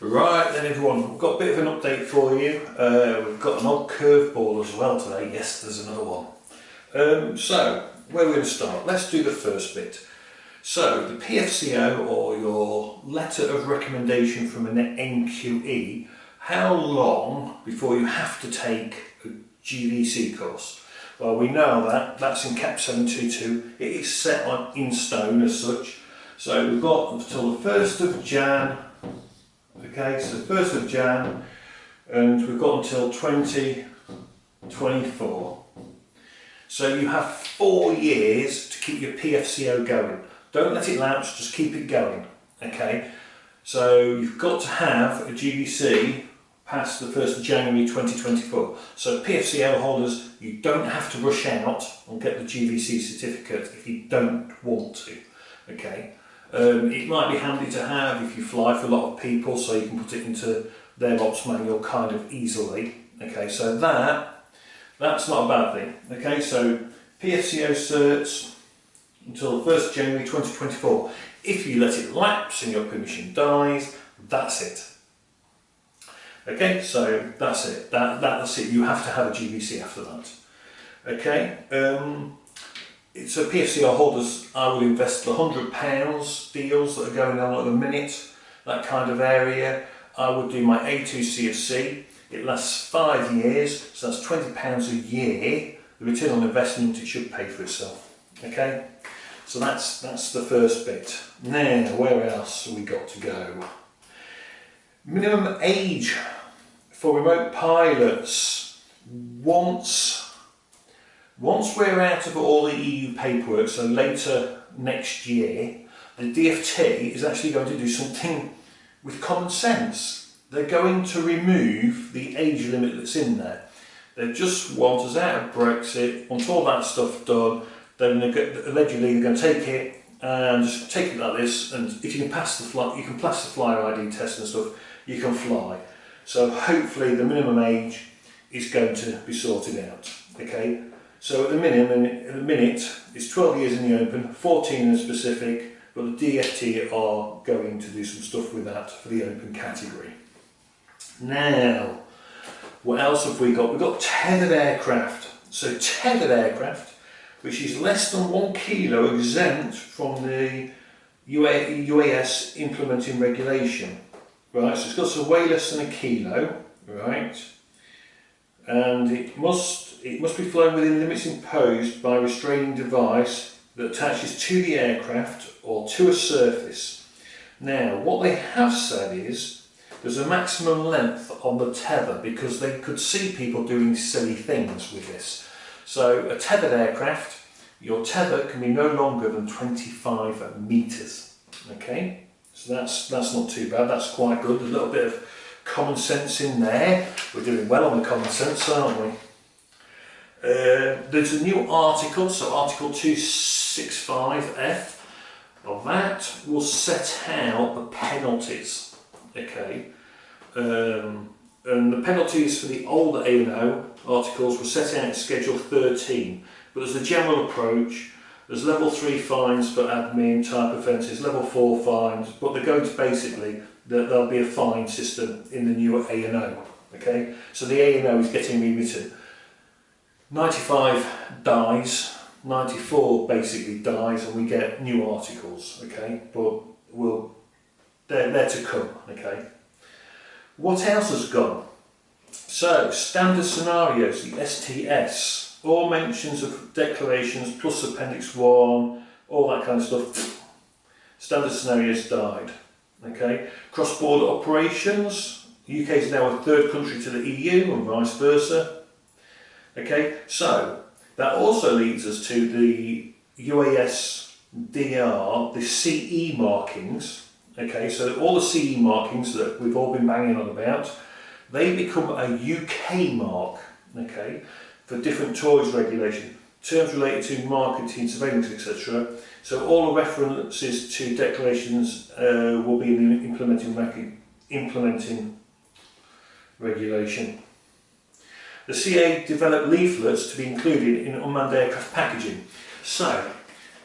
Right then everyone, we've got a bit of an update for you. We've got an odd curveball as well today. Yes, there's another one. So, where we're going to start? Let's do the first bit. So, the PFCO, or your letter of recommendation from an NQE, how long before you have to take a GVC course? Well, we know that that's in Cap 722. It is set on in stone as such. So we've got until the 1st of Jan. Okay, so 1st of Jan, and we've got until 2024. So you have 4 years to keep your PFCO going. Don't let it lapse, just keep it going. Okay, so you've got to have a GVC past the 1st of January 2024. So PFCO holders, you don't have to rush out and get the GVC certificate if you don't want to. Okay. It might be handy to have if you fly for a lot of people, so you can put it into their ops manual kind of easily. Okay, so that's not a bad thing. Okay, so PFCO certs until the 1st of January 2024. If you let it lapse and your permission dies, that's it. Okay, so that's it. That's it. You have to have a GVC after that. Okay. So PFCO holders, I will invest the £100 deals that are going on at the minute, that kind of area. I would do my A2 CFC. It lasts 5 years, so that's £20 a year. The return on investment, it should pay for itself. Okay, so that's the first bit. Now, where else have we got to go? Minimum age for remote pilots. Once we're out of all the EU paperwork, so later next year, the DFT is actually going to do something with common sense. They're going to remove the age limit that's in there. They just want us out of Brexit, want all that stuff done. Then allegedly they're going to take it and just take it like this, and if you can pass the flyer ID test and stuff, you can fly. So hopefully the minimum age is going to be sorted out. Okay. So at the minute, it's 12 years in the open, 14 in the specific, but the DFT are going to do some stuff with that for the open category. Now, what else have we got? We've got tethered aircraft. So tethered aircraft, which is less than 1 kilo, exempt from the UAS implementing regulation. Right, so it's got to weigh less than 1 kilo, right? And it must be flown within limits imposed by a restraining device that attaches to the aircraft or to a surface. Now, what they have said is there's a maximum length on the tether, because they could see people doing silly things with this. So a tethered aircraft, your tether can be no longer than 25 metres. Okay, so that's not too bad, that's quite good. A little bit of common sense in there. We're doing well on the common sense, aren't we? There's a new article, so Article 265F of that will set out the penalties. Okay, and the penalties for the older A&O articles were set out in Schedule 13. But there's a general approach. There's level 3 fines for admin type offences, level 4 fines, but they're going to basically, there'll be a fine system in the new A&O. Okay, so the A&O is getting rewritten. 95 dies, 94 basically dies, and we get new articles. Okay, but they're to come. Okay, what else has gone? So standard scenarios, the STS. All mentions of declarations plus Appendix 1, all that kind of stuff, standard scenarios died. Okay, cross-border operations, the UK is now a third country to the EU and vice versa. Okay, so that also leads us to the UAS DR, the CE markings. Okay, so all the CE markings that we've all been banging on about, they become a UK mark. Okay, for different toys regulation, terms related to marketing, surveillance, etc. So all the references to declarations will be in the implementing regulation. The CA developed leaflets to be included in unmanned aircraft packaging. So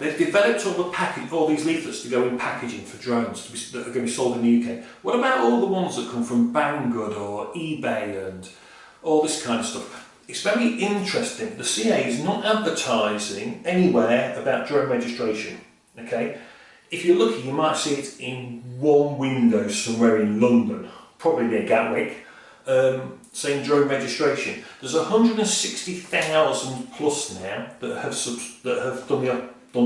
They've developed all these leaflets to go in packaging for drones that are going to be sold in the UK. What about all the ones that come from Banggood or eBay and all this kind of stuff? It's very interesting. The CA is not advertising anywhere about drone registration. Okay, if you're lucky, you might see it in one window somewhere in London, probably near Gatwick, saying drone registration. There's 160,000 plus now that have done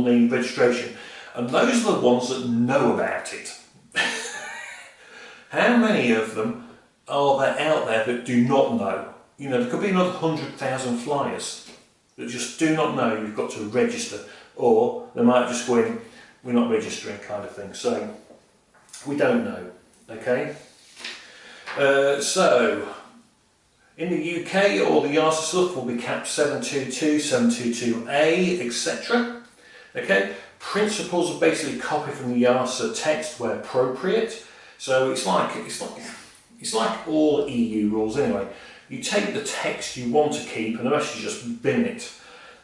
the registration, and those are the ones that know about it. How many of them are there out there that do not know? You know, there could be another 100,000 flyers that just do not know you've got to register, or they might just go in, we're not registering kind of thing. So we don't know. Okay. So in the UK, all the EASA stuff will be capped 722, 722A, etc. Okay. Principles are basically copied from the EASA text where appropriate. So it's like all EU rules anyway. You take the text you want to keep and the rest you just bin it.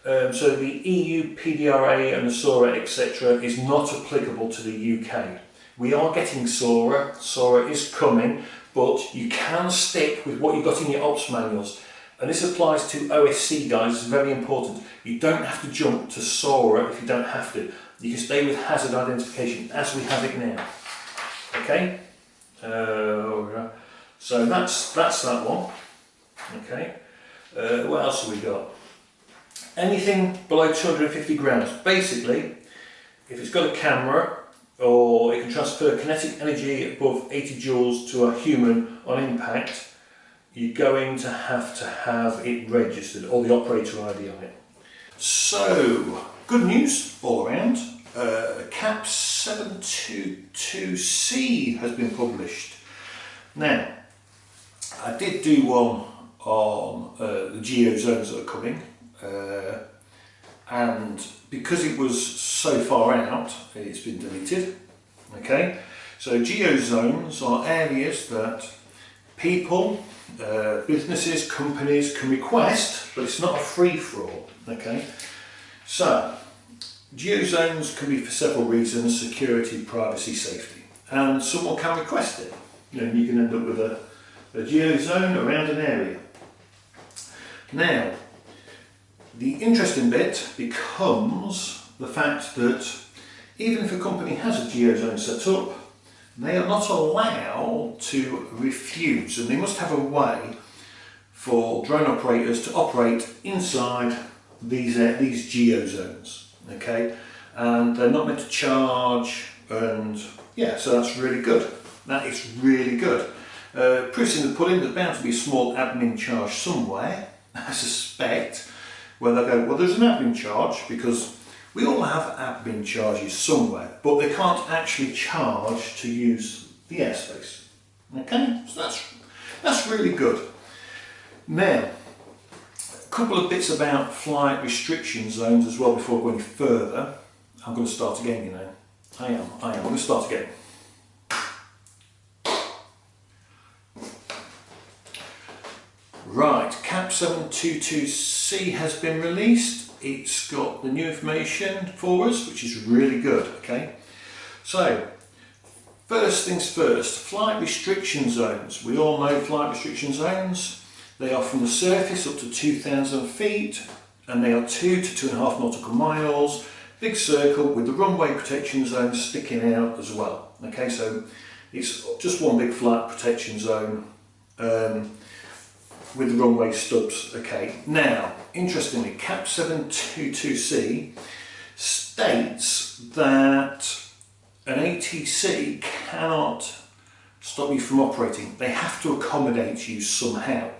So the EU PDRA and the SORA etc. is not applicable to the UK. We are getting SORA. SORA is coming, but you can stick with what you've got in your ops manuals. And this applies to OSC guys, it's very important. You don't have to jump to SORA if you don't have to. You can stay with hazard identification as we have it now. Okay? So that's that one. Okay, what else have we got? Anything below 250 grams. Basically, if it's got a camera or it can transfer kinetic energy above 80 joules to a human on impact, you're going to have it registered, or the operator ID on it. So, good news all around. CAP 722C has been published. Now, I did do one on the Geo Zones that are coming, and because it was so far out, it's been deleted. Okay, so Geo Zones are areas that people, businesses, companies can request, but it's not a free-for-all. Okay, so Geo Zones can be for several reasons: security, privacy, safety, and someone can request it. You know, you can end up with a Geo Zone around an area. Now, the interesting bit becomes the fact that even if a company has a Geo Zone set up, they are not allowed to refuse, and they must have a way for drone operators to operate inside these Geo Zones. Okay, and they're not meant to charge, and yeah, so that's really good. That is really good. Proof's in the pudding. There's bound to be a small admin charge somewhere, I suspect, where they'll go, well, there's an admin charge, because we all have admin charges somewhere, but they can't actually charge to use the airspace. Okay, so that's really good. Now, a couple of bits about flight restriction zones as well before going further. I'm going to start again, you know. I am going to start again. Right, CAP 722C has been released. It's got the new information for us, which is really good. Okay, so first things first, flight restriction zones. We all know flight restriction zones. They are from the surface up to 2,000 feet, and they are 2 to 2.5 nautical miles. Big circle with the runway protection zone sticking out as well. Okay, so it's just one big flight protection zone. With the runway stubs. Okay, now interestingly, CAP 722C states that an ATC cannot stop you from operating. They have to accommodate you somehow.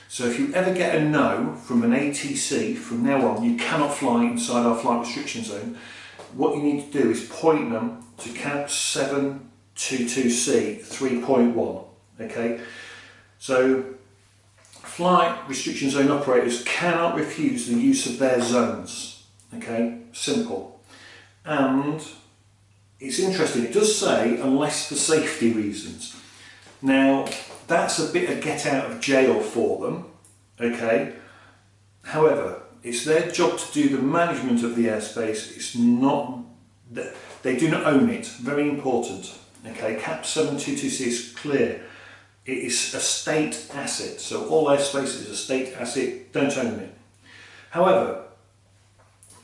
So if you ever get a no from an ATC, from now on you cannot fly inside our flight restriction zone, what you need to do is point them to CAP 722C 3.1. Okay, so flight restriction zone operators cannot refuse the use of their zones. Okay, simple. And it's interesting, it does say unless for safety reasons. Now, that's a bit of get out of jail for them. Okay, however, It's their job to do the management of the airspace. It's not, they do not own it. Very important. Okay, Cap 722C is clear. It is a state asset. So all airspace is a state asset. Don't own it. However,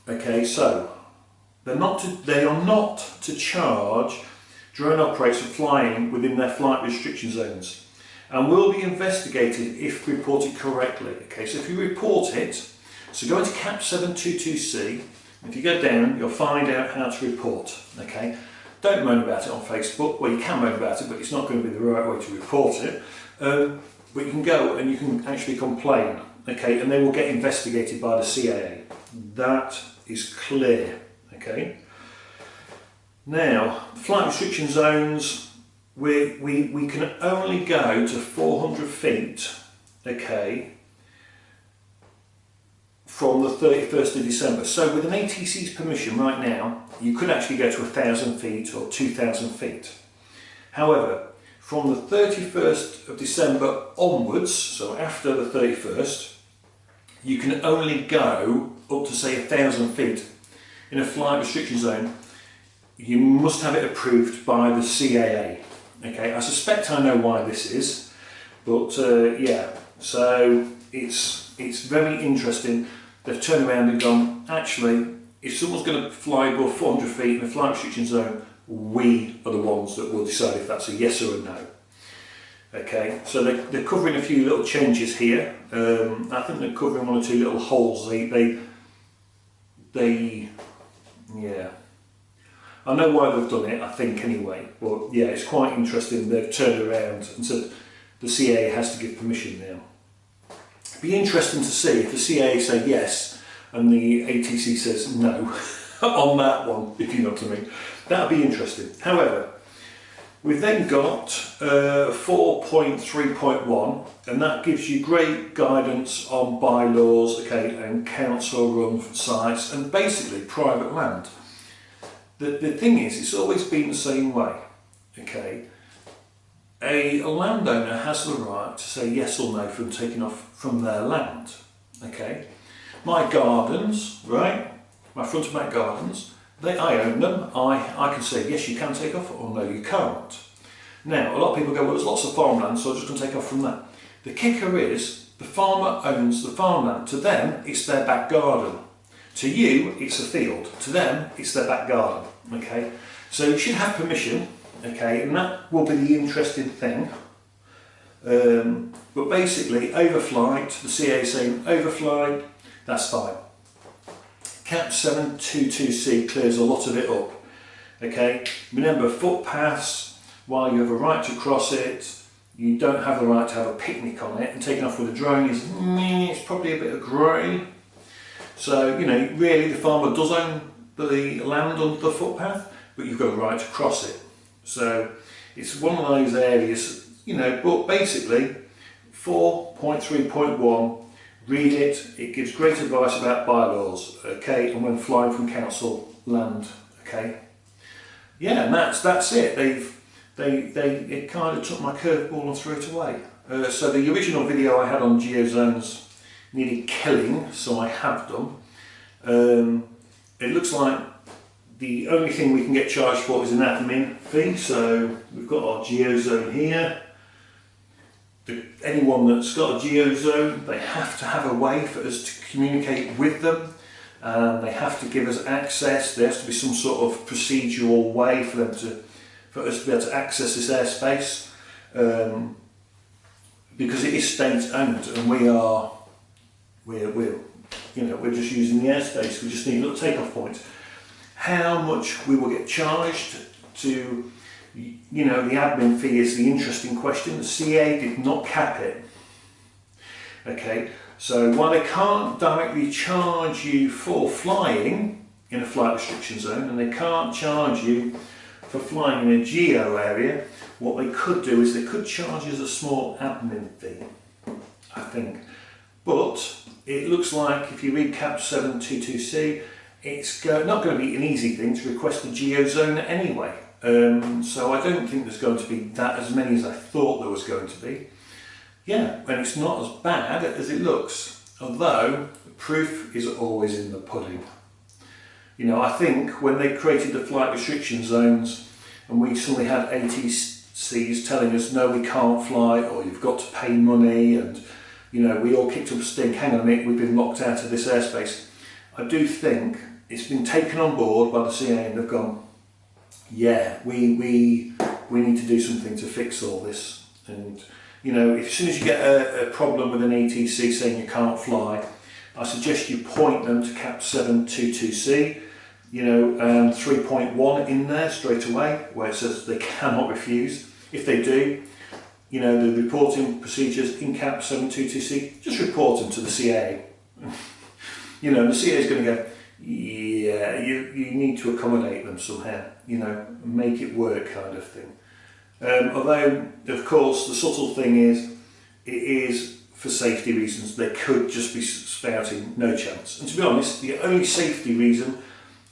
okay, so they are not to charge drone operators for flying within their flight restriction zones, and will be investigated if reported correctly. Okay, so if you report it, so go into Cap 722C, if you go down, you'll find out how to report. Okay, don't moan about it on Facebook. Well, you can moan about it, but it's not going to be the right way to report it. But you can go and you can actually complain. Okay, and they will get investigated by the CAA. That is clear. Okay. Now, flight restriction zones, we can only go to 400 feet, okay, from the 31st of December. So with an ATC's permission right now, you could actually go to 1,000 feet or 2,000 feet. However, from the 31st of December onwards, so after the 31st, you can only go up to say 1,000 feet in a flight restriction zone. You must have it approved by the CAA. Okay, I suspect I know why this is, but yeah, so it's very interesting. They've turned around and gone, actually, if someone's going to fly above 400 feet in a flight restriction zone, we are the ones that will decide if that's a yes or a no. Okay, so they're covering a few little changes here. I think they're covering one or two little holes. Yeah. I know why they've done it, I think anyway, but yeah, it's quite interesting. They've turned around and said the CAA has to give permission now. It'd be interesting to see if the CAA say yes and the ATC says no on that one, if you know what I mean. That'd be interesting. However, we've then got 4.3.1, and that gives you great guidance on bylaws, okay, and council run sites and basically private land. The thing is, it's always been the same way, okay? A landowner has the right to say yes or no from taking off from their land, okay? My gardens, right, my front of my gardens, I own them. I can say yes, you can take off, or no, you can't. Now, a lot of people go, well, there's lots of farmland, so I'm just going to take off from that. The kicker is, the farmer owns the farmland. To them, it's their back garden. To you, it's a field. To them, it's their back garden. Okay, so you should have permission. Okay, and that will be the interesting thing. But basically, overflight, the CAA saying overflight, that's fine. Cap 722C clears a lot of it up. Okay, remember footpaths, while you have a right to cross it, you don't have the right to have a picnic on it, and taking off with a drone is, it's probably a bit of grey. So, you know, really the farmer does own the land under the footpath, but you've got a right to cross it. So it's one of those areas, you know, but basically 4.3.1, read it, it gives great advice about bylaws, okay, and when flying from council land, okay. Yeah, and that's it. It kind of took my curveball and threw it away. So the original video I had on Geo Zones needed killing, so I have done. It looks like the only thing we can get charged for is an admin fee, so we've got our Geo Zone here. Anyone that's got a Geo Zone, they have to have a way for us to communicate with them, and they have to give us access. There has to be some sort of procedural way for us to be able to access this airspace, because it is state owned, and we're just using the airspace. We just need a little takeoff point. How much we will get charged to, you know, the admin fee is the interesting question. The CA did not cap it. Okay, so while they can't directly charge you for flying in a flight restriction zone, and they can't charge you for flying in a geo area, what they could do is they could charge us a small admin fee, I think. But it looks like if you read Cap 722C, it's not going to be an easy thing to request a Geo Zone anyway. So I don't think there's going to be that as many as I thought there was going to be. Yeah, and it's not as bad as it looks. although the proof is always in the pudding. You know, I think when they created the flight restriction zones and we suddenly had ATCs telling us, no, we can't fly, or you've got to pay money, and, you know, we all kicked up a stink, hang on a minute, we've been locked out of this airspace. I do think it's been taken on board by the CA and they've gone, yeah, we need to do something to fix all this. And, you know, as soon as you get a problem with an ATC saying you can't fly, I suggest you point them to cap 722C, you know, and 3.1 in there straight away, where it says they cannot refuse. If they do, you know, the reporting procedures in cap 722C, just report them to the CA. You know, the CA is going to go, yeah, you need to accommodate them somehow, you know, make it work, kind of thing. Although, of course, the subtle thing is, it is for safety reasons. They could just be spouting no chance. And to be honest, the only safety reason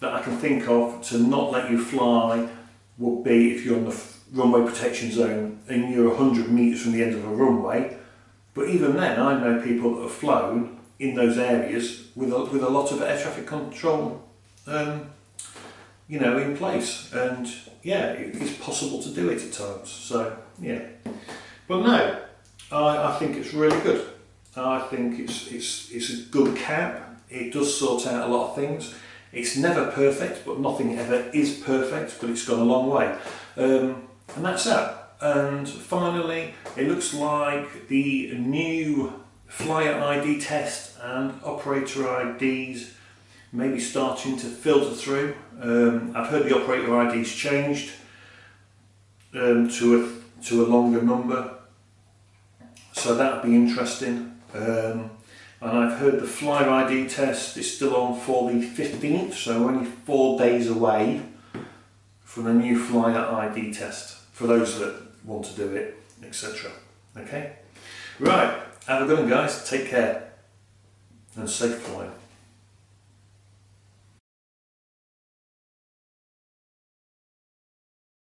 that I can think of to not let you fly would be if you're on the runway protection zone and you're 100 metres from the end of a runway. But even then, I know people that have flown in those areas with a lot of air traffic control, you know, in place, and yeah, it's possible to do it at times. So yeah, but no, I think it's really good. I think it's a good cap. It does sort out a lot of things. It's never perfect, but nothing ever is perfect. But it's gone a long way, and that's that. And finally, it looks like the new flyer ID test and operator IDs may be starting to filter through. I've heard the operator IDs changed to a longer number, so that'll be interesting. And I've heard the flyer ID test is still on for the 15th, so only 4 days away from the new flyer ID test for those that want to do it, etc. Okay, right. Have a good one, guys. Take care and safe flying.